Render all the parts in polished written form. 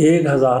1000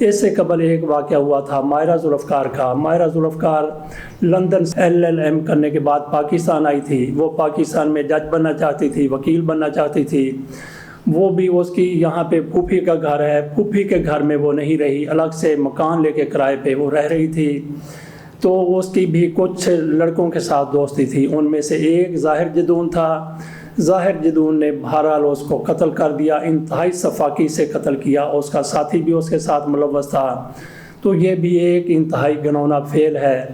اس سے قبل ایک واقعہ ہوا تھا ماہرہ ذوالفقار کا۔ ماہرہ ذوالفقار لندن سے LLM کرنے کے بعد پاکستان آئی تھی۔ وہ پاکستان میں جج بننا چاہتی تھی، وکیل بننا چاہتی تھی۔ وہ بھی اس کی یہاں پہ پھوپھی کا گھر ہے، پھوپھی کے گھر میں وہ نہیں رہی، الگ سے مکان لے کے کرائے پہ وہ رہ رہی تھی۔ تو اس کی بھی کچھ لڑکوں کے ساتھ دوستی تھی، ان میں سے ایک ظاہر جدون تھا۔ ظاہر جدون نے بہرحال اس کو قتل کر دیا، انتہائی سفاکی سے قتل کیا، اس کا ساتھی بھی اس کے ساتھ ملوث تھا۔ تو یہ بھی ایک انتہائی گھناؤنا فعل ہے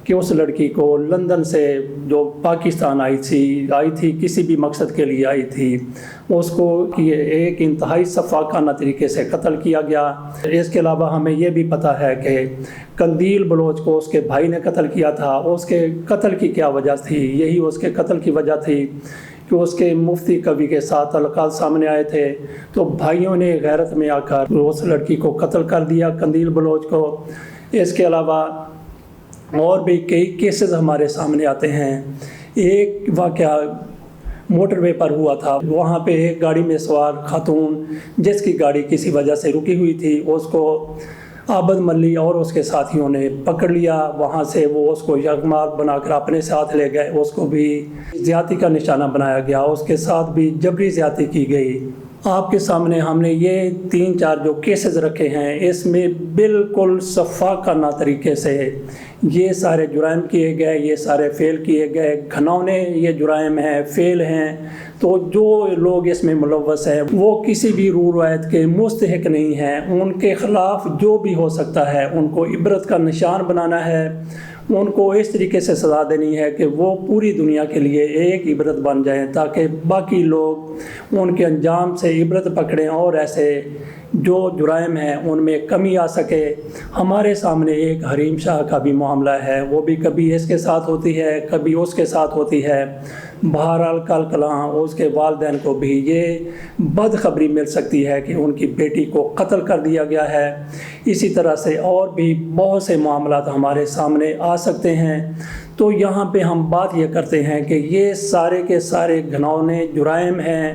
کہ اس لڑکی کو لندن سے جو پاکستان آئی تھی کسی بھی مقصد کے لیے آئی تھی، اس کو ایک انتہائی سفاکانہ طریقے سے قتل کیا گیا۔ اس کے علاوہ ہمیں یہ بھی پتہ ہے کہ قندیل بلوچ کو اس کے بھائی نے قتل کیا تھا۔ اس کے قتل کی کیا وجہ تھی؟ یہی اس کے قتل کی وجہ تھی کہ اس کے مفتی کبھی کے ساتھ تعلقات سامنے آئے تھے، تو بھائیوں نے غیرت میں آ کر اس لڑکی کو قتل کر دیا، قندیل بلوچ کو۔ اس کے علاوہ اور بھی کئی کیسز ہمارے سامنے آتے ہیں۔ ایک واقعہ موٹر وے پر ہوا تھا، وہاں پہ ایک گاڑی میں سوار خاتون جس کی گاڑی کسی وجہ سے رکی ہوئی تھی، اس کو عابد ملی اور اس کے ساتھیوں نے پکڑ لیا۔ وہاں سے وہ اس کو یرغمال بنا کر اپنے ساتھ لے گئے، اس کو بھی زیادتی کا نشانہ بنایا گیا، اس کے ساتھ بھی جبری زیادتی کی گئی۔ آپ کے سامنے ہم نے یہ 3-4 جو کیسز رکھے ہیں، اس میں بالکل شفاقانہ طریقے سے یہ سارے جرائم کیے گئے، یہ سارے فعل کیے گئے، گھناؤنے یہ جرائم ہیں، فعل ہیں۔ تو جو لوگ اس میں ملوث ہیں وہ کسی بھی رو روایت کے مستحق نہیں ہیں، ان کے خلاف جو بھی ہو سکتا ہے ان کو عبرت کا نشان بنانا ہے، ان کو اس طریقے سے سزا دینی ہے کہ وہ پوری دنیا کے لیے ایک عبرت بن جائیں، تاکہ باقی لوگ ان کے انجام سے عبرت پکڑیں اور ایسے جو جرائم ہیں ان میں کمی آ سکے۔ ہمارے سامنے ایک حریم شاہ کا بھی معاملہ ہے، وہ بھی کبھی اس کے ساتھ ہوتی ہے، کبھی اس کے ساتھ ہوتی ہے۔ بہرحال کل کلاں اس کے والدین کو بھی یہ بدخبری مل سکتی ہے کہ ان کی بیٹی کو قتل کر دیا گیا ہے۔ اسی طرح سے اور بھی بہت سے معاملات ہمارے سامنے آ سکتے ہیں۔ تو یہاں پہ ہم بات یہ کرتے ہیں کہ یہ سارے کے سارے گھناؤنے جرائم ہیں،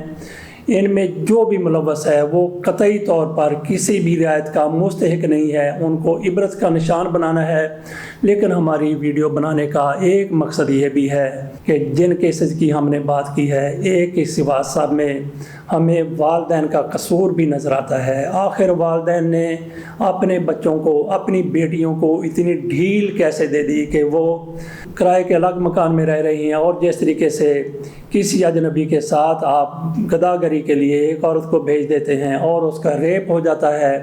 ان میں جو بھی ملوث ہے وہ قطعی طور پر کسی بھی رعایت کا مستحق نہیں ہے، ان کو عبرت کا نشان بنانا ہے۔ لیکن ہماری ویڈیو بنانے کا ایک مقصد یہ بھی ہے کہ جن کیسز کی ہم نے بات کی ہے، ایک اس واقعہ میں ہمیں والدین کا قصور بھی نظر آتا ہے۔ آخر والدین نے اپنے بچوں کو، اپنی بیٹیوں کو اتنی ڈھیل کیسے دے دی کہ وہ کرائے کے الگ مکان میں رہ رہی ہیں، اور جس طریقے سے کسی اجنبی کے ساتھ آپ گداگری کے لیے ایک عورت کو بھیج دیتے ہیں اور اس کا ریپ ہو جاتا ہے۔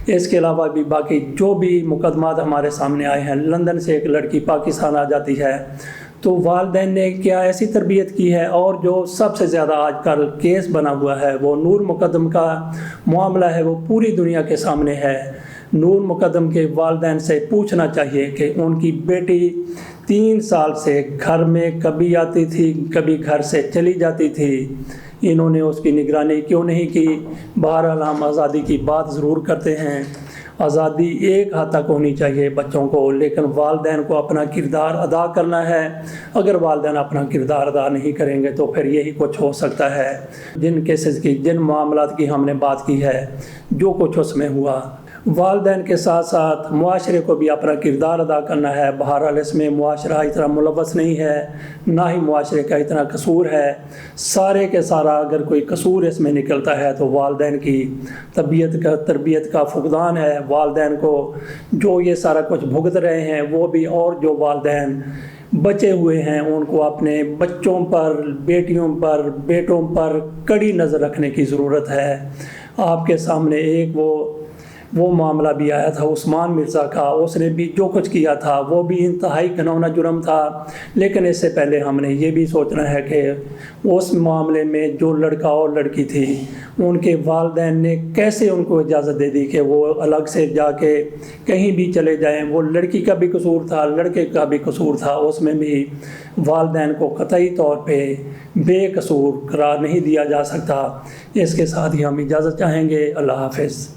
اس کے علاوہ بھی باقی جو بھی مقدمات ہمارے سامنے آئے ہیں، لندن سے ایک لڑکی پاکستان آ جاتی ہے، تو والدین نے کیا ایسی تربیت کی ہے۔ اور جو سب سے زیادہ آج کل کیس بنا ہوا ہے وہ نور مقدم کا معاملہ ہے، وہ پوری دنیا کے سامنے ہے۔ نور مقدم کے والدین سے پوچھنا چاہیے کہ ان کی بیٹی 3 سال سے گھر میں کبھی آتی تھی، کبھی گھر سے چلی جاتی تھی، انہوں نے اس کی نگرانی کیوں نہیں کی؟ بہرحال ہم آزادی کی بات ضرور کرتے ہیں، آزادی ایک حد تک ہونی چاہیے بچوں کو، لیکن والدین کو اپنا کردار ادا کرنا ہے۔ اگر والدین اپنا کردار ادا نہیں کریں گے تو پھر یہی کچھ ہو سکتا ہے۔ جن کیسز کی، جن معاملات کی ہم نے بات کی ہے، جو کچھ اس میں ہوا، والدین کے ساتھ ساتھ معاشرے کو بھی اپنا کردار ادا کرنا ہے۔ بہرحال اس میں معاشرہ اتنا ملوث نہیں ہے، نہ ہی معاشرے کا اتنا قصور ہے۔ سارے کے سارا اگر کوئی قصور اس میں نکلتا ہے تو والدین کی تربیت کا فقدان ہے۔ والدین کو جو یہ سارا کچھ بھگت رہے ہیں وہ بھی، اور جو والدین بچے ہوئے ہیں ان کو اپنے بچوں پر، بیٹیوں پر، بیٹوں پر کڑی نظر رکھنے کی ضرورت ہے۔ آپ کے سامنے ایک وہ معاملہ بھی آیا تھا عثمان مرزا کا، اس نے بھی جو کچھ کیا تھا وہ بھی انتہائی گھناؤنا جرم تھا۔ لیکن اس سے پہلے ہم نے یہ بھی سوچنا ہے کہ اس معاملے میں جو لڑکا اور لڑکی تھی، ان کے والدین نے کیسے ان کو اجازت دے دی کہ وہ الگ سے جا کے کہیں بھی چلے جائیں۔ وہ لڑکی کا بھی قصور تھا، لڑکے کا بھی قصور تھا، اس میں بھی والدین کو قطعی طور پہ بے قصور قرار نہیں دیا جا سکتا۔ اس کے ساتھ ہی ہم اجازت چاہیں گے۔ اللہ حافظ۔